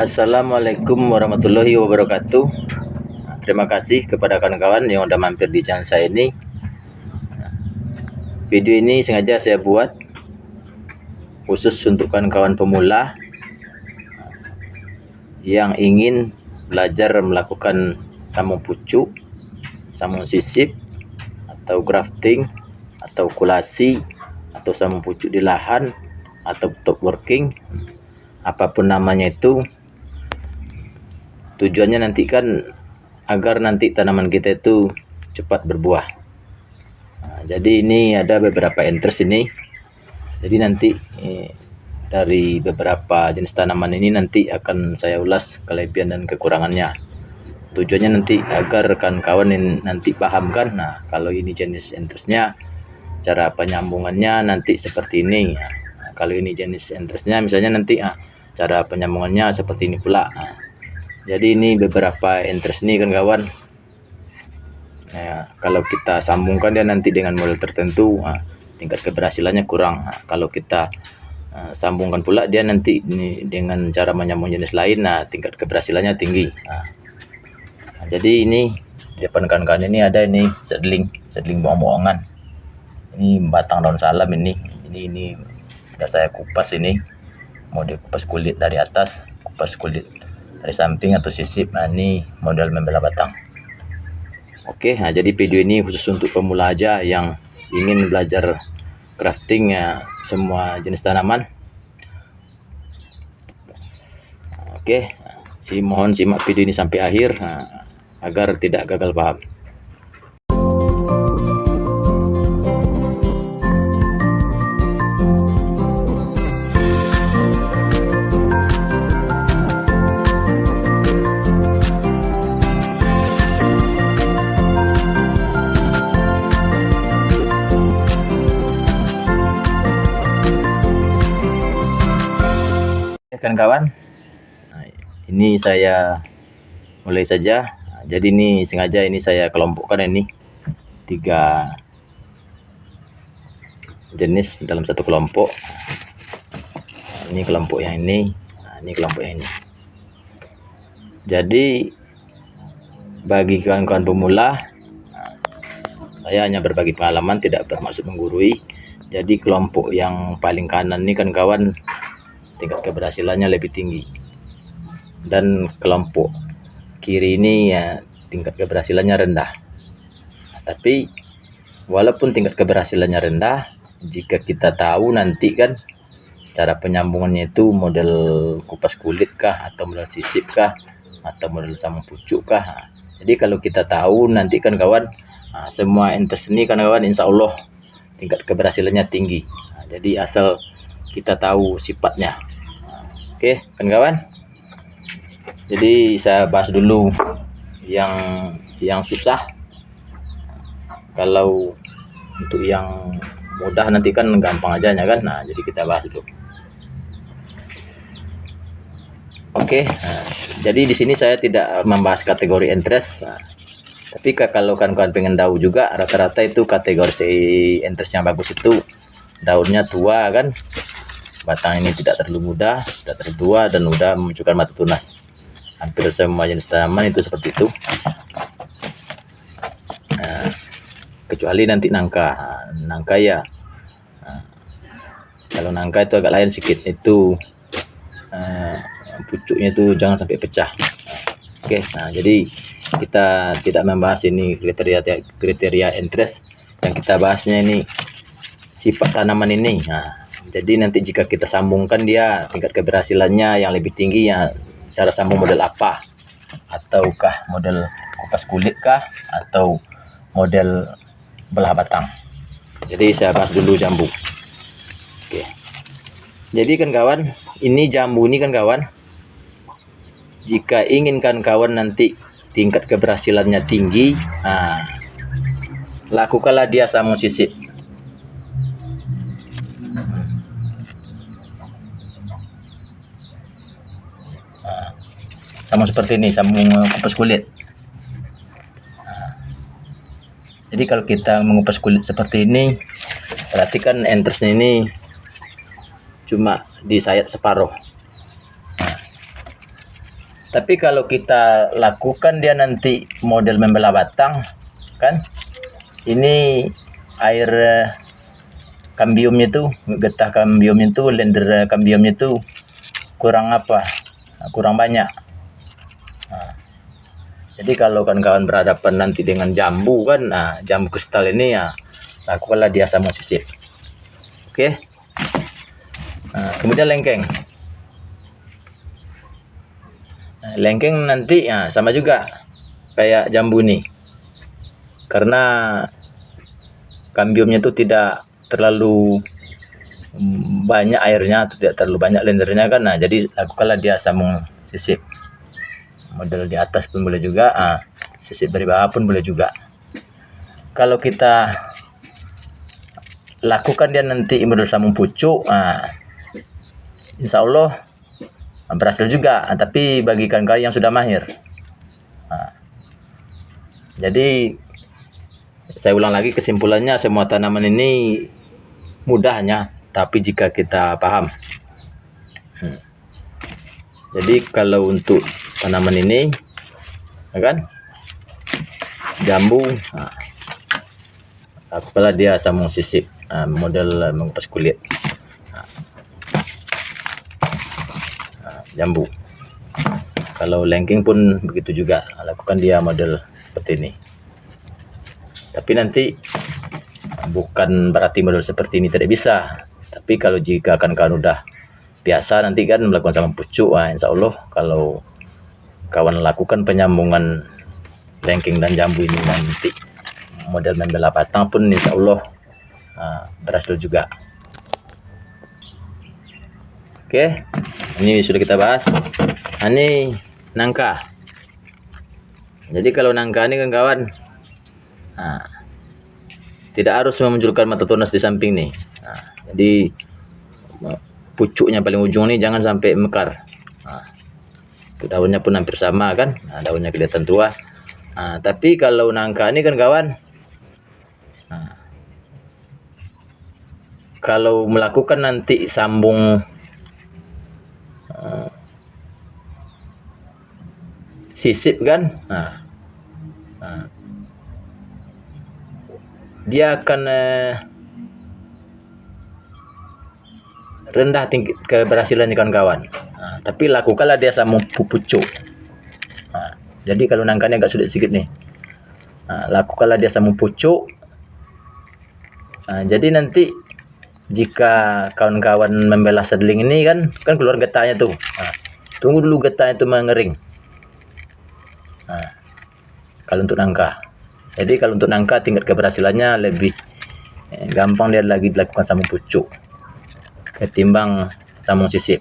Assalamualaikum warahmatullahi wabarakatuh. Terima kasih kepada kawan-kawan yang udah mampir di channel saya ini. Video ini sengaja saya buat khusus untuk kawan-kawan pemula yang ingin belajar melakukan sambung pucuk, sambung sisip, atau grafting, atau kulasi, atau sambung pucuk di lahan, atau top working, apapun namanya itu. Tujuannya nanti kan agar nanti tanaman kita itu cepat berbuah. Jadi ini ada beberapa interest ini. Jadi nanti dari beberapa jenis tanaman ini nanti akan saya ulas kelebihan dan kekurangannya. Tujuannya nanti agar rekan kawan nanti paham kan. Nah, kalau ini jenis interestnya, cara penyambungannya nanti seperti ini. Nah, kalau ini jenis interestnya misalnya nanti cara penyambungannya seperti ini pula. Nah, jadi ini beberapa interest nih kan kawan. Nah, kalau kita sambungkan dia nanti dengan model tertentu, tingkat keberhasilannya kurang. Nah, kalau kita sambungkan pula dia nanti dengan cara menyambung jenis lain, tingkat keberhasilannya tinggi. Jadi ini di depan kawan-kawan ini ada ini seedling bohong-bohongan. Ini batang daun salam ini udah saya kupas ini. Mau dikupas kulit dari atas, kupas kulit dari samping atau sisip. Nah, ini model membelah batang. Oke, jadi video ini khusus untuk pemula aja yang ingin belajar crafting semua jenis tanaman. Oke, mohon simak video ini sampai akhir agar tidak gagal paham. Kan kawan, ini saya mulai saja. Jadi ini sengaja ini saya kelompokkan ini 3 jenis dalam satu kelompok. Ini kelompok yang ini kelompok yang ini. Jadi bagi kawan-kawan pemula, saya hanya berbagi pengalaman, tidak bermaksud menggurui. Jadi kelompok yang paling kanan ini kan kawan, tingkat keberhasilannya lebih tinggi, dan kelompok kiri ini tingkat keberhasilannya rendah. Tapi walaupun tingkat keberhasilannya rendah, jika kita tahu nanti kan cara penyambungannya itu model kupas kulit kah, atau model sisip kah, atau model sambung pucuk kah. Jadi kalau kita tahu nanti kan kawan, semua interest ini kan kawan, insya Allah tingkat keberhasilannya tinggi. Jadi asal kita tahu sifatnya. Oke kan kawan. Jadi saya bahas dulu yang susah. Kalau untuk yang mudah nanti kan gampang aja kan. Nah, jadi kita bahas dulu. Oke, jadi di sini saya tidak membahas kategori interest. Tapi kalau kawan-kawan pengen tahu juga, rata-rata itu kategori interest yang bagus itu daunnya tua kan, batang ini tidak terlalu muda, tidak terlalu tua, dan udah memunculkan mata tunas. Hampir semua jenis tanaman itu seperti itu. Kecuali nanti nangka ya. Kalau nangka itu agak lain sedikit, itu pucuknya itu jangan sampai pecah. Oke, jadi kita tidak membahas ini kriteria interest. Yang kita bahasnya ini sifat tanaman ini. Jadi nanti jika kita sambungkan dia tingkat keberhasilannya yang lebih tinggi, cara sambung model apa, ataukah model kupas kulit kah, atau model belah batang. Jadi saya bahas dulu jambu. Oke. Jadi kan kawan, ini jambu ini kan kawan, jika inginkan kawan nanti tingkat keberhasilannya tinggi, lakukanlah dia sambung sisip. Sama seperti ini, sambung kupas kulit. Jadi kalau kita mengupas kulit seperti ini, berarti kan interestnya ini cuma di sayat separuh. Tapi kalau kita lakukan dia nanti model membelah batang, kan? Ini air kambiumnya itu, getah kambiumnya itu, lender kambiumnya itu kurang kurang banyak. Nah, jadi kalau kawan-kawan berhadapan nanti dengan jambu kan, jambu kristal ini ya lakukanlah dia sama sisip. Oke. Kemudian lengkeng. Lengkeng nanti sama juga kayak jambu nih, karena kambiumnya itu tidak terlalu banyak airnya, tidak terlalu banyak lendernya kan. Jadi lakukanlah dia sambung sisip, model di atas pun boleh juga, sisip dari bawah pun boleh juga. Kalau kita lakukan dia nanti model sambung pucuk, insya Allah berhasil juga, tapi bagi kawan-kawan yang sudah mahir. Jadi saya ulang lagi kesimpulannya, semua tanaman ini mudahnya, tapi jika kita paham. Jadi kalau untuk tanaman ini, kan, jambu, apalah dia sambung sisip, model mengupas kulit. Jambu. Kalau lengkeng pun begitu juga, lakukan dia model seperti ini. Tapi nanti bukan berarti model seperti ini tidak bisa. Tapi kalau jika kawan udah biasa nanti kan melakukan sama pucuk, insya Allah kalau kawan lakukan penyambungan lengkeng dan jambu ini nanti model membelah batang pun insya Allah berhasil juga. Oke, ini sudah kita bahas. Ini nangka. Jadi kalau nangka ini kan kawan, tidak harus memunculkan mata tunas di samping nih. Jadi pucuknya paling ujung nih jangan sampai mekar. Daunnya pun hampir sama kan, daunnya kelihatan tua. Tapi kalau nangka ini kan kawan, kalau melakukan nanti sambung sisip kan, dia akan rendah tinggi keberhasilannya kawan-kawan. Tapi lakukanlah dia sama pucuk. Jadi kalau nangkanya agak sulit sedikit nih, lakukanlah dia sama pucuk. Jadi nanti jika kawan-kawan membelah seedling ini kan keluar getahnya tuh. Tunggu dulu getahnya itu mengering. Kalau untuk nangka. Jadi kalau untuk nangka tingkat keberhasilannya lebih gampang dia lagi dilakukan sambung pucuk ketimbang sambung sisip.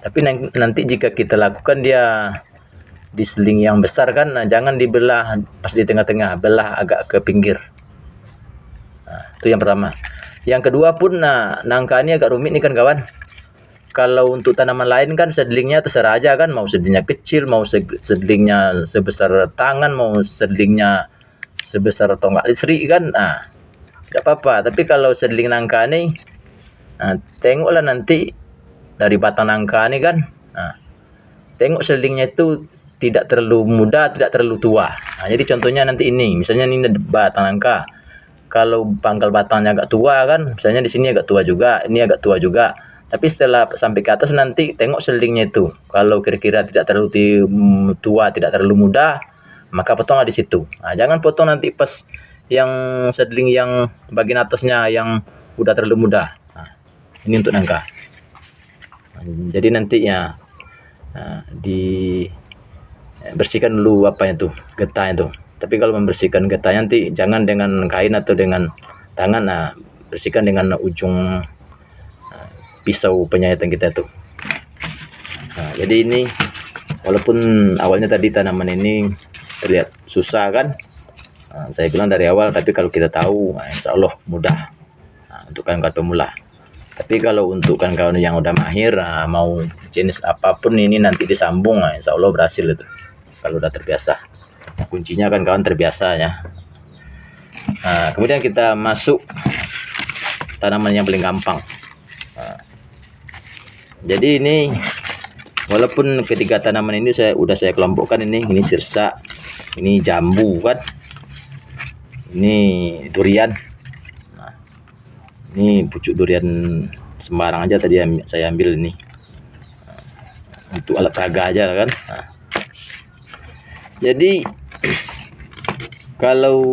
Tapi nanti jika kita lakukan dia di seedling yang besar kan, jangan dibelah pas di tengah-tengah, belah agak ke pinggir. Itu yang pertama. Yang kedua pun nangka ini agak rumit nih kan kawan. Kalau untuk tanaman lain kan seedlingnya terserah aja kan, mau seedlingnya kecil, mau seedlingnya sebesar tangan, mau seedlingnya sebesar tonggak listrik kan, tidak apa-apa. Tapi kalau seedling nangka nih, tengoklah nanti dari batang nangka nih kan, tengok seedlingnya itu tidak terlalu muda, tidak terlalu tua. Jadi contohnya nanti ini, misalnya ini batang nangka. Kalau pangkal batangnya agak tua kan, misalnya di sini agak tua juga, ini agak tua juga. Tapi setelah sampai ke atas nanti tengok seedlingnya itu. Kalau kira-kira tidak terlalu tua, tidak terlalu muda, maka potonglah di situ. Jangan potong nanti pas yang seedling yang bagian atasnya yang udah terlalu muda. Ini untuk nangka. Jadi nanti ya dibersihkan dulu getahnya itu. Tapi kalau membersihkan getahnya nanti jangan dengan kain atau dengan tangan, bersihkan dengan ujung pisau penyahitan kita tuh. Jadi ini walaupun awalnya tadi tanaman ini terlihat susah kan, saya bilang dari awal, tapi kalau kita tahu, insya Allah mudah untuk kawan-kawan pemula. Tapi kalau untuk kawan-kawan yang udah mahir, mau jenis apapun ini nanti disambung, insya Allah berhasil itu. Kalau udah terbiasa, kuncinya kan kawan terbiasa ya. Kemudian kita masuk tanaman yang paling gampang. Jadi ini Walaupun ketiga tanaman ini saya kelompokkan, ini sirsa, ini jambu kan, ini durian. Nah, ini pucuk durian sembarang aja tadi saya ambil ini untuk alat peraga aja kan. Nah, jadi kalau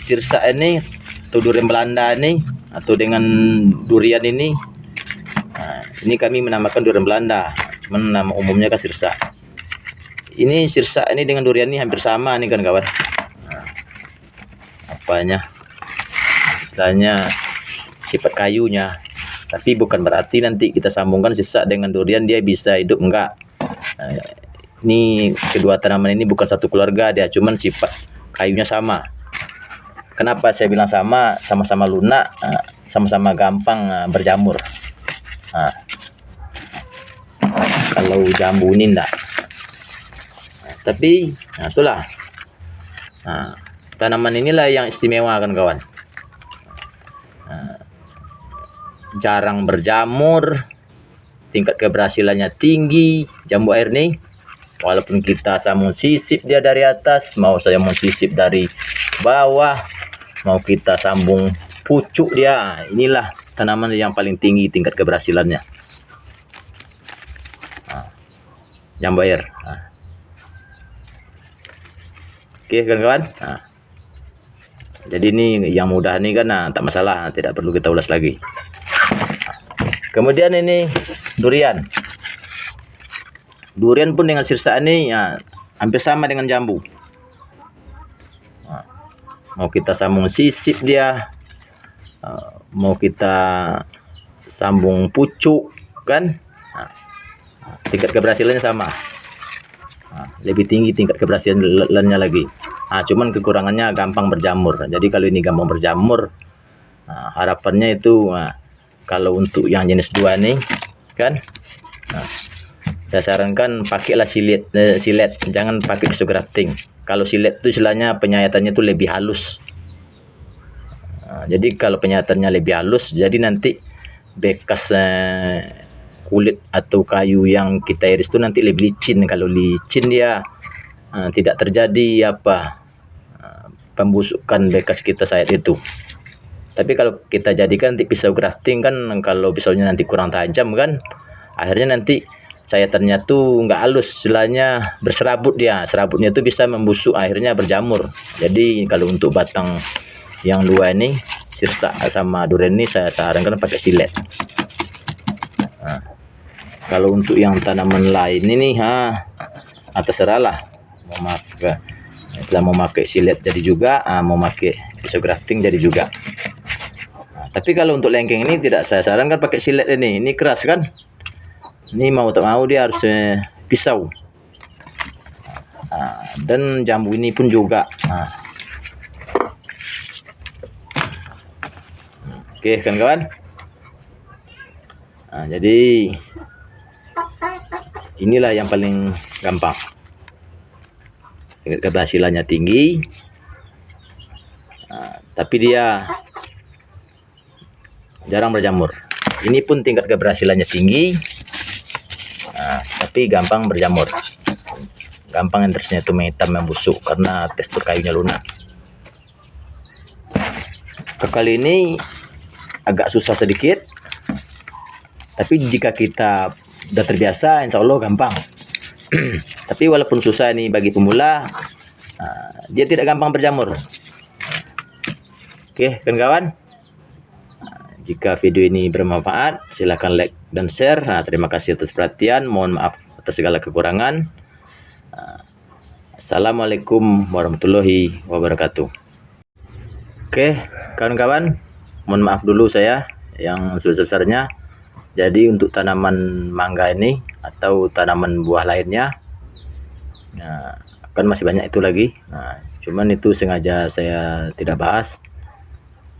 sirsa ini atau durian Belanda ini atau dengan durian ini, nah, ini kami menamakan durian Belanda, nama umumnya kan sirsa. Ini sirsa ini dengan durian ini hampir sama nih kan kawan. Nah, apanya istilahnya sifat kayunya, tapi bukan berarti nanti kita sambungkan sirsa dengan durian dia bisa hidup, enggak. Nah, ini kedua tanaman ini bukan satu keluarga, dia cuman sifat kayunya sama. Kenapa saya bilang sama? Sama-sama lunak, sama-sama gampang berjamur. Nah, kalau jambu ini enggak. Nah, tapi itulah. Nah, tanaman inilah yang istimewa kan kawan. Nah, jarang berjamur, tingkat keberhasilannya tinggi. Jambu air nih, walaupun kita sambung sisip dia dari atas, mau saya mau sisip dari bawah, mau kita sambung pucuk dia, inilah tanaman yang paling tinggi tingkat keberhasilannya. Nah, jambu air. Nah. Oke kawan-kawan. Nah, jadi ini yang mudah nih kan, tak masalah, tidak perlu kita ulas lagi. Kemudian ini durian. Durian pun dengan sirsa ini ya, hampir sama dengan jambu. Nah, mau kita sambung sisip dia, mau kita sambung pucuk kan, nah, tingkat keberhasilannya sama. Nah, lebih tinggi tingkat keberhasilannya lagi. Nah, cuman kekurangannya gampang berjamur. Jadi kalau ini gampang berjamur, nah, harapannya itu, nah, kalau untuk yang jenis 2 nih kan, nah, saya sarankan pakailah silet, jangan pakai pisau grafting. Kalau silet itu istilahnya penyayatannya itu lebih halus. Nah, jadi kalau penyayatannya lebih halus, jadi nanti bekas kulit atau kayu yang kita iris itu nanti lebih licin. Kalau licin dia tidak terjadi pembusukan bekas kita sayat itu. Tapi kalau kita jadikan nanti pisau grafting kan, kalau pisaunya nanti kurang tajam kan, akhirnya nanti sayatannya tuh nggak halus, istilahnya berserabut dia. Serabutnya tuh bisa membusuk, akhirnya berjamur. Jadi kalau untuk batang yang 2 ini, sirsa sama durian ini, saya sarankan pakai silet. Nah, kalau untuk yang tanaman lain ini terserah lah, mau pakai silet jadi juga, mau pakai pisau grafting jadi juga. Nah, tapi kalau untuk lengkeng ini tidak saya sarankan pakai silet ini keras kan. Ini mau tak mau dia harus pisau. Nah, dan jambu ini pun juga. Nah. Oke kan kawan. Nah, jadi inilah yang paling gampang. Tingkat keberhasilannya tinggi. Nah, tapi dia jarang berjamur. Ini pun tingkat keberhasilannya tinggi. Nah, tapi gampang berjamur, gampang entersnya itu menghitam membusuk karena tekstur kayunya lunak. Kali ini agak susah sedikit, tapi jika kita sudah terbiasa, insya Allah gampang. Tapi walaupun susah ini bagi pemula, dia tidak gampang berjamur. Oke kawan-kawan, jika video ini bermanfaat, silakan like dan share. Nah, terima kasih atas perhatian. Mohon maaf atas segala kekurangan. Assalamualaikum warahmatullahi wabarakatuh. Oke, kawan-kawan, mohon maaf dulu saya yang sebesar-besarnya. Jadi untuk tanaman mangga ini atau tanaman buah lainnya, kan masih banyak itu lagi. Nah, cuman itu sengaja saya tidak bahas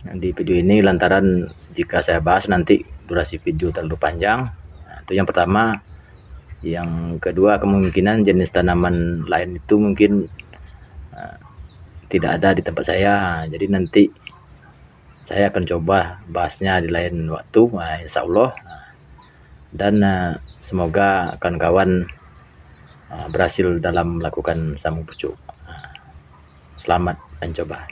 di video ini lantaran jika saya bahas nanti durasi video terlalu panjang. Nah, itu yang pertama. Yang kedua, kemungkinan jenis tanaman lain itu mungkin tidak ada di tempat saya. Jadi nanti saya akan coba bahasnya di lain waktu. Nah, insya Allah. dan semoga kawan-kawan berhasil dalam melakukan sambung pucuk. Selamat mencoba.